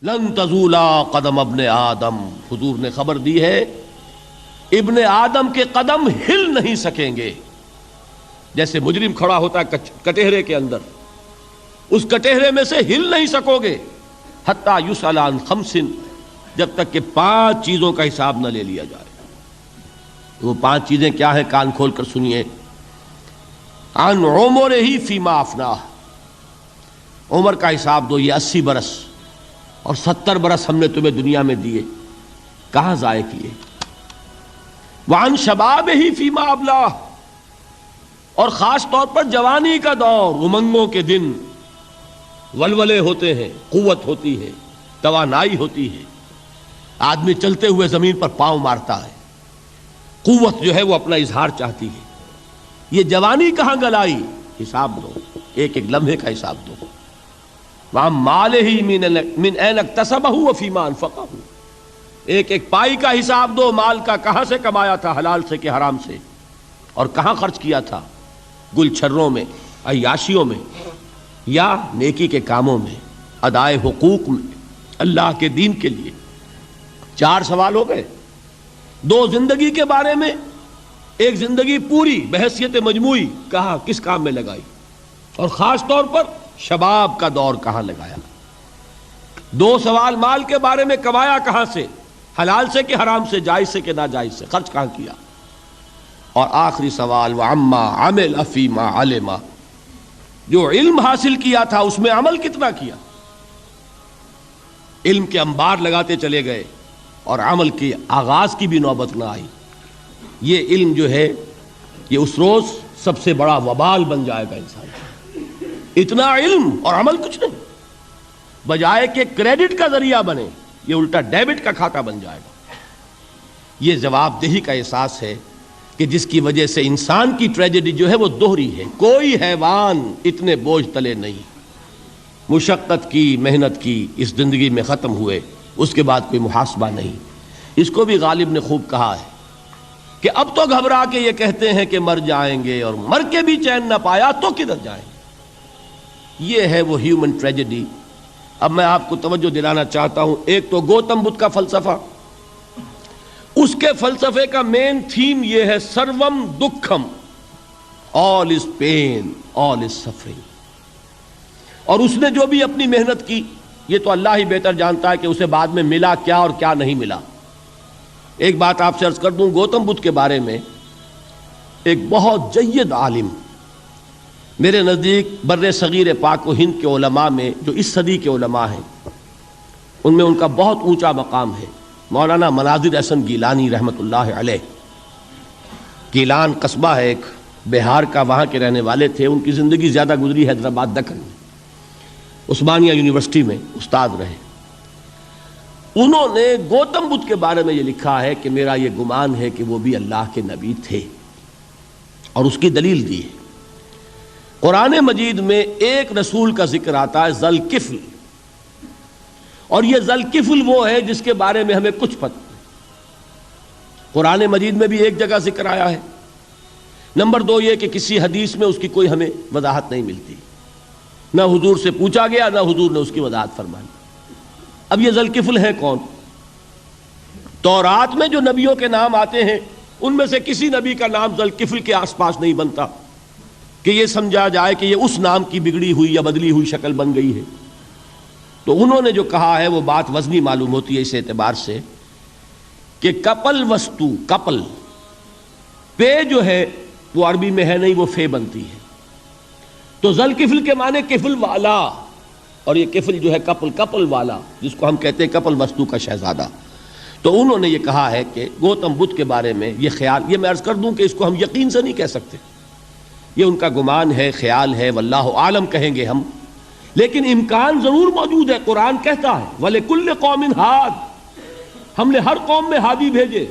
لن تزولا قدم ابن آدم، حضور نے خبر دی ہے ابن آدم کے قدم ہل نہیں سکیں گے. جیسے مجرم کھڑا ہوتا ہے کٹہرے کے اندر، اس کٹہرے میں سے ہل نہیں سکو گے حتی یسأل عن خمس، جب تک کہ 5 چیزوں کا حساب نہ لے لیا جائے. وہ 5 چیزیں کیا ہیں؟ کان کھول کر سنیے. عن عمرہ فیما افناہ، عمر کا حساب دو. یہ 80 برس اور 70 برس ہم نے تمہیں دنیا میں دیے، کہاں ضائع کیے؟ وعن شبابہ فیما ابلاہ، اور خاص طور پر جوانی کا دور، امنگوں کے دن، ولولے ہوتے ہیں، قوت ہوتی ہے، توانائی ہوتی ہے، آدمی چلتے ہوئے زمین پر پاؤں مارتا ہے، قوت جو ہے وہ اپنا اظہار چاہتی ہے. یہ جوانی کہاں گلائی؟ حساب دو، ایک ایک لمحے کا حساب دو. وَعَن مَالِهِ مِنْ أَيْنَ اكْتَسَبَهُ وَفِيمَا أَنْفَقَهُ، ایک ایک پائی کا حساب دو. مال کا کہاں سے کمایا تھا، حلال سے کہ حرام سے، اور کہاں خرچ کیا تھا، گل چھروں میں، عیاشیوں میں، یا نیکی کے کاموں میں، ادائے حقوق میں، اللہ کے دین کے لیے. 4 سوال ہو گئے. 2 زندگی کے بارے میں، ایک زندگی پوری بحیثیت مجموعی کہاں کس کام میں لگائی، اور خاص طور پر شباب کا دور کہاں لگایا. 2 سوال مال کے بارے میں، کمایا کہاں سے، حلال سے کہ حرام سے، جائز سے کہ ناجائز سے، خرچ کہاں کیا. اور آخری سوال وعما عمل فیما علم، جو علم حاصل کیا تھا اس میں عمل کتنا کیا. علم کے انبار لگاتے چلے گئے اور عمل کے آغاز کی بھی نوبت نہ آئی. یہ علم جو ہے یہ اس روز سب سے بڑا وبال بن جائے گا انسان. اتنا علم اور عمل کچھ نہیں، بجائے کہ کریڈٹ کا ذریعہ بنے یہ الٹا ڈیبٹ کا کھاتا بن جائے گا. یہ جواب دہی کا احساس ہے کہ جس کی وجہ سے انسان کی ٹریجڈی جو ہے وہ دوہری ہے. کوئی حیوان اتنے بوجھ تلے نہیں، مشقت کی، محنت کی، اس زندگی میں ختم ہوئے، اس کے بعد کوئی محاسبہ نہیں. اس کو بھی غالب نے خوب کہا ہے کہ اب تو گھبرا کے یہ کہتے ہیں کہ مر جائیں گے، اور مر کے بھی چین نہ پایا تو کدھر جائیں گے. یہ ہے وہ ہیومن ٹریجڈی. اب میں آپ کو توجہ دلانا چاہتا ہوں. ایک تو گوتم بدھ کا فلسفہ، اس کے فلسفے کا مین تھیم یہ ہے سروم دکھم، آل از پین، آل از سفرنگ. اور اس نے جو بھی اپنی محنت کی یہ تو اللہ ہی بہتر جانتا ہے کہ اسے بعد میں ملا کیا اور کیا نہیں ملا. ایک بات آپ سے عرض کر دوں، گوتم بدھ کے بارے میں ایک بہت جید عالم میرے نزدیک بر صغیر پاک و ہند کے علماء میں جو اس صدی کے علماء ہیں ان میں ان کا بہت اونچا مقام ہے، مولانا مناظر احسن گیلانی رحمۃ اللہ علیہ. گیلان قصبہ ہے ایک بہار کا، وہاں کے رہنے والے تھے. ان کی زندگی زیادہ گزری حیدرآباد دکن میں، عثمانیہ یونیورسٹی میں استاد رہے. انہوں نے گوتم بدھ کے بارے میں یہ لکھا ہے کہ میرا یہ گمان ہے کہ وہ بھی اللہ کے نبی تھے، اور اس کی دلیل دی ہے. قرآن مجید میں ایک رسول کا ذکر آتا ہے، ذوالکفل، اور یہ ذوالکفل وہ ہے جس کے بارے میں ہمیں کچھ پتہ نہیں. قرآن مجید میں بھی ایک جگہ ذکر آیا ہے. نمبر 2 یہ کہ کسی حدیث میں اس کی کوئی ہمیں وضاحت نہیں ملتی، نہ حضور سے پوچھا گیا نہ حضور نے اس کی وضاحت فرمائی. اب یہ ذوالکفل ہے کون؟ تورات میں جو نبیوں کے نام آتے ہیں ان میں سے کسی نبی کا نام ذوالکفل کے آس پاس نہیں بنتا کہ یہ سمجھا جائے کہ یہ اس نام کی بگڑی ہوئی یا بدلی ہوئی شکل بن گئی ہے. تو انہوں نے جو کہا ہے وہ بات وزنی معلوم ہوتی ہے اس اعتبار سے کہ کپل وستو، کپل، پے جو ہے وہ عربی میں ہے نہیں، وہ فے بنتی ہے. تو ذوالکفل کے معنی کفل والا، اور یہ کفل جو ہے کپل، کپل والا، جس کو ہم کہتے ہیں کپل وستو کا شہزادہ. تو انہوں نے یہ کہا ہے کہ گوتم بدھ کے بارے میں یہ خیال، یہ میں عرض کر دوں کہ اس کو ہم یقین سے نہیں کہہ سکتے، یہ ان کا گمان ہے، خیال ہے، واللہ عالم کہیں گے ہم، لیکن امکان ضرور موجود ہے. قرآن کہتا ہے وَلِكُلِّ قَوْمٍ ہاد، ہم نے ہر قوم میں ہادی بھیجے.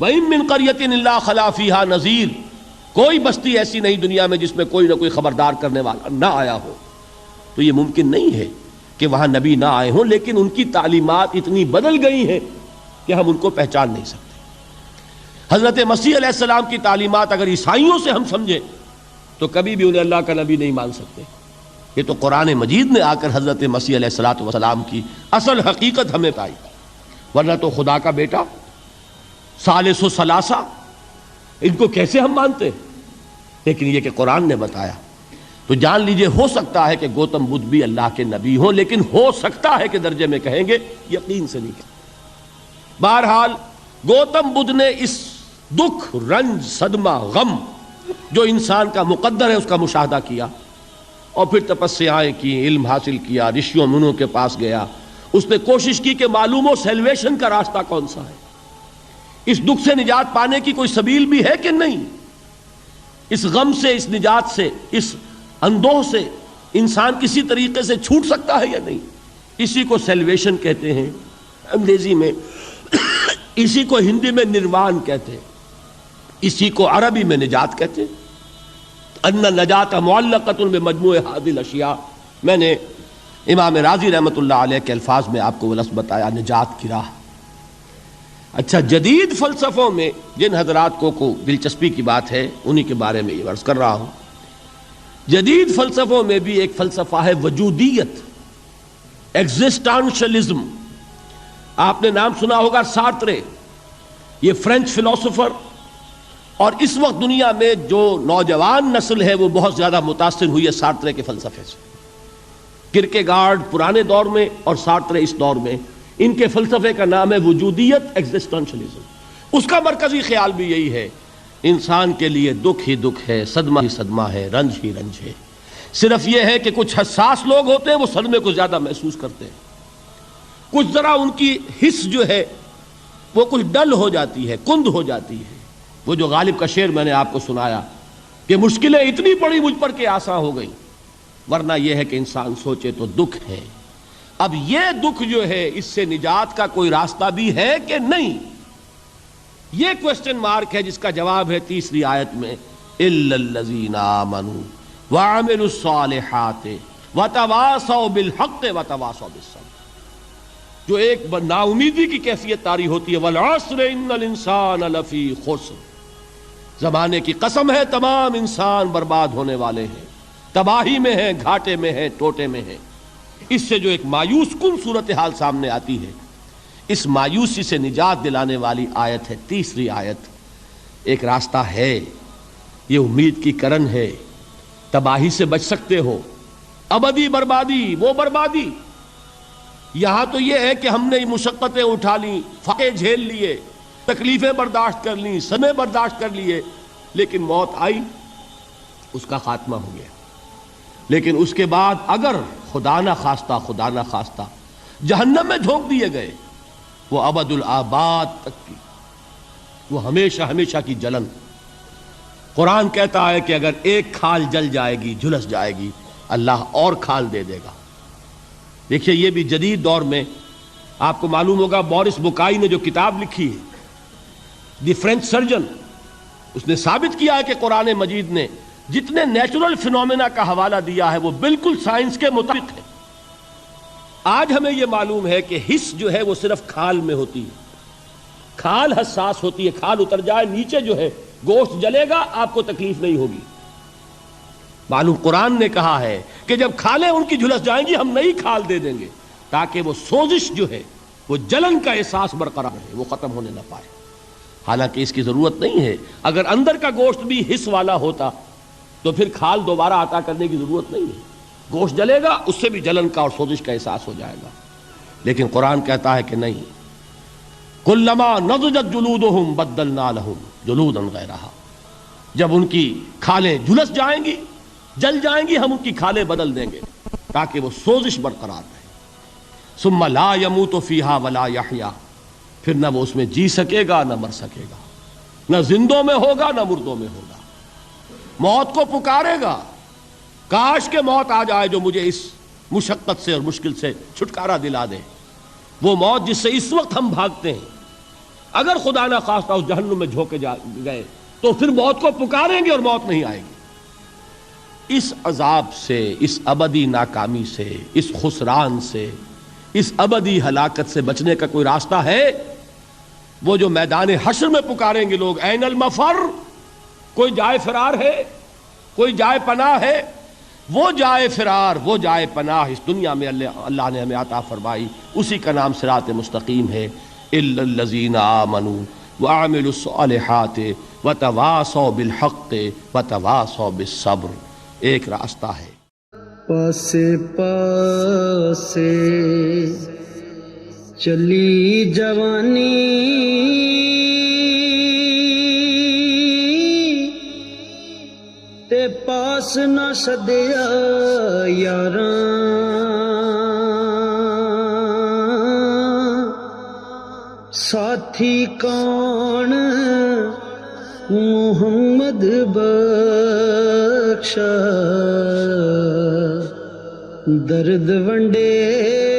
وَإِن مِّن قَرْيَةٍ إِلَّا خَلَا فِيهَا نَذِيرٌ، کوئی بستی ایسی نہیں دنیا میں جس میں کوئی نہ کوئی خبردار کرنے والا نہ آیا ہو. تو یہ ممکن نہیں ہے کہ وہاں نبی نہ آئے ہوں، لیکن ان کی تعلیمات اتنی بدل گئی ہیں کہ ہم ان کو پہچان نہیں سکتے. حضرت مسیح علیہ السلام کی تعلیمات اگر عیسائیوں سے ہم سمجھیں تو کبھی بھی انہیں اللہ کا نبی نہیں مان سکتے. یہ تو قرآن مجید نے آ کر حضرت مسیح علیہ الصلوۃ والسلام کی اصل حقیقت ہمیں بتائی، ورنہ تو خدا کا بیٹا ثالث و ثلاثہ ان کو کیسے ہم مانتے، لیکن یہ کہ قرآن نے بتایا۔ تو جان لیجئے ہو سکتا ہے کہ گوتم بدھ بھی اللہ کے نبی ہوں، لیکن ہو سکتا ہے کہ درجے میں کہیں گے، یقین سے نہیں کہیں۔ بہرحال گوتم بدھ نے اس دکھ، رنج، صدمہ، غم جو انسان کا مقدر ہے اس کا مشاہدہ کیا، اور پھر تپسیائیں کی، علم حاصل کیا، رشیوں منوں کے پاس گیا، اس نے کوشش کی کہ معلوم ہو سیلویشن کا راستہ کون سا ہے، اس دکھ سے نجات پانے کی کوئی سبیل بھی ہے کہ نہیں، اس غم سے، اس نجات سے، اس اندوہ سے انسان کسی طریقے سے چھوٹ سکتا ہے یا نہیں۔ اسی کو سیلویشن کہتے ہیں انگریزی میں، اسی کو ہندی میں نروان کہتے ہیں، اسی کو عربی میں نجات کہتے ہیں۔ ان نجات معلقۃ بمجموع هذه الاشیاء، میں نے امام رازی رحمۃ اللہ علیہ کے الفاظ میں آپ کو وہ لفظ بتایا، نجات کی راہ۔ اچھا، جدید فلسفوں میں جن حضرات کو دلچسپی کی بات ہے انہی کے بارے میں یہ عرض کر رہا ہوں۔ جدید فلسفوں میں بھی ایک فلسفہ ہے وجودیت، ایگزسٹانشلزم۔ آپ نے نام سنا ہوگا سارترے، یہ فرینچ فلسفر، اور اس وقت دنیا میں جو نوجوان نسل ہے وہ بہت زیادہ متاثر ہوئی ہے سارترے کے فلسفے سے۔ کرکیگارڈ پرانے دور میں اور سارترے اس دور میں، ان کے فلسفے کا نام ہے وجودیت، ایگزسٹانشلزم۔ اس کا مرکزی خیال بھی یہی ہے، انسان کے لیے دکھ ہی دکھ ہے، صدمہ ہی صدمہ ہے، رنج ہی رنج ہے۔ صرف یہ ہے کہ کچھ حساس لوگ ہوتے ہیں وہ صدمے کو زیادہ محسوس کرتے ہیں، کچھ ذرا ان کی حس جو ہے وہ کچھ ڈل ہو جاتی ہے، کند ہو جاتی ہے۔ وہ جو غالب کا شعر میں نے آپ کو سنایا کہ مشکلیں اتنی پڑی مجھ پر کہ آسان ہو گئی، ورنہ یہ ہے کہ انسان سوچے تو دکھ ہے۔ اب یہ دکھ جو ہے اس سے نجات کا کوئی راستہ بھی ہے کہ نہیں، یہ کوسچن مارک ہے، جس کا جواب ہے تیسری آیت میں اِلَّا الَّذِينَ آمَنُوا وَعَمِلُوا الصَّالِحَاتِ وَتَوَاصَوْا بِالْحَقِّ وَتَوَاصَوْا بِالصَّبْرِ۔ جو ایک نا امیدی کی کیفیت طاری ہوتی ہے، وَالْعَصْرِ إِنَّ الْإِنسَانَ لَفِي خُسْرٍ، زمانے کی قسم ہے تمام انسان برباد ہونے والے ہیں، تباہی میں ہیں، گھاٹے میں ہیں، ٹوٹے میں ہیں۔ اس سے جو ایک مایوس کن صورتحال سامنے آتی ہے، اس مایوسی سے نجات دلانے والی آیت ہے تیسری آیت۔ ایک راستہ ہے، یہ امید کی کرن ہے، تباہی سے بچ سکتے ہو، ابدی بربادی وہ بربادی۔ یہاں تو یہ ہے کہ ہم نے مشقتیں اٹھا لیں، فاقے جھیل لیے، تکلیفیں برداشت کر لیں، صدمے برداشت کر لیے، لیکن موت آئی، اس کا خاتمہ ہو گیا۔ لیکن اس کے بعد اگر خدا نہ خواستہ جہنم میں جھونک دیے گئے، وہ ابد الآباد تک کی، وہ ہمیشہ ہمیشہ کی جلن۔ قرآن کہتا ہے کہ اگر ایک کھال جل جائے گی، جھلس جائے گی، اللہ اور کھال دے دے گا۔ دیکھیے یہ بھی جدید دور میں آپ کو معلوم ہوگا، بورس بکائی نے جو کتاب لکھی ہے، دی فرینچ سرجن، اس نے ثابت کیا ہے کہ قرآن مجید نے جتنے نیچرل فینومینا کا حوالہ دیا ہے وہ بالکل سائنس کے مطابق ہے۔ آج ہمیں یہ معلوم ہے کہ حس جو ہے وہ صرف کھال میں ہوتی ہے، کھال حساس ہوتی ہے، کھال اتر جائے نیچے جو ہے گوشت جلے گا، آپ کو تکلیف نہیں ہوگی۔ معلوم قرآن نے کہا ہے کہ جب کھالیں ان کی جھلس جائیں گی ہم نئی کھال دے دیں گے، تاکہ وہ سوزش جو ہے، وہ جلن کا احساس برقرار رہے، وہ ختم ہونے نہ پائے۔ حالانکہ اس کی ضرورت نہیں ہے، اگر اندر کا گوشت بھی حس والا ہوتا تو پھر کھال دوبارہ عطا کرنے کی ضرورت نہیں ہے، گوشت جلے گا، اس سے بھی جلن کا اور سوزش کا احساس ہو جائے گا۔ لیکن قرآن کہتا ہے کہ نہیں، کلما نضجت جلودہم بدلنا لہم جلودا غیرہا، جب ان کی کھالیں جھلس جائیں گی، جل جائیں گی، ہم ان کی کھالیں بدل دیں گے تاکہ وہ سوزش برقرار رہے۔ ثم لا يموت فیہا ولا یحیا، پھر نہ وہ اس میں جی سکے گا نہ مر سکے گا، نہ زندوں میں ہوگا نہ مردوں میں ہوگا۔ موت کو پکارے گا، کاش کہ موت آ جائے جو مجھے اس مشقت سے اور مشکل سے چھٹکارا دلا دے۔ وہ موت جس سے اس وقت ہم بھاگتے ہیں، اگر خدا نہ خواستہ اس جہنم میں جھونکے گئے تو پھر موت کو پکاریں گے اور موت نہیں آئے گی۔ اس عذاب سے، اس ابدی ناکامی سے، اس خسران سے، اس ابدی ہلاکت سے بچنے کا کوئی راستہ ہے؟ وہ جو میدان حشر میں پکاریں گے لوگ، این المفر، کوئی جائے فرار ہے، کوئی جائے پناہ ہے؟ وہ جائے فرار، وہ جائے پناہ اس دنیا میں اللہ نے ہمیں عطا فرمائی، اسی کا نام صراط مستقیم ہے۔ الا الذین آمنوا وعملوا الصالحات وتواصوا بالحق وتواصوا بالصبر، ایک راستہ ہے۔ پاسے پاسے چلی جوانی، تے پاس نہ سدیا یاراں، ساتھی کون محمد بخشا، درد ونڈے